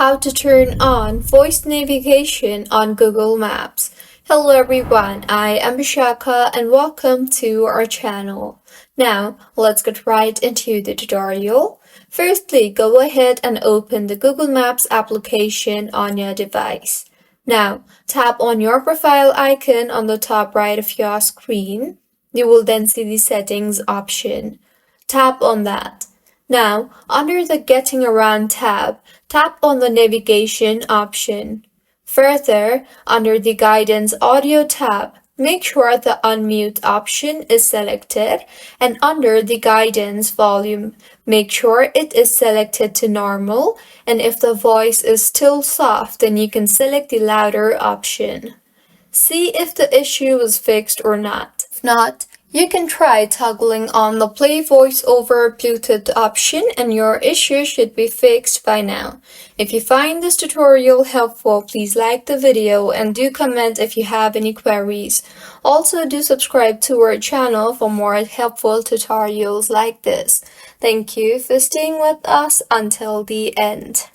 How to turn on voice navigation on Google Maps. Hello everyone, I am Bishaka and welcome to our channel. Now, let's get right into the tutorial. Firstly, go ahead and open the Google Maps application on your device. Now, tap on your profile icon on the top right of your screen. You will then see the settings option. Tap on that. Now, under the Getting Around tab, tap on the Navigation option. Further, under the Guidance Audio tab, make sure the Unmute option is selected, and under the Guidance Volume, make sure it is selected to Normal, and if the voice is still soft, then you can select the Louder option. See if the issue was fixed or not. If not, you can try toggling on the Play Voice over Bluetooth option and your issue should be fixed by now. If you find this tutorial helpful, please like the video and do comment if you have any queries. Also, do subscribe to our channel for more helpful tutorials like this. Thank you for staying with us until the end.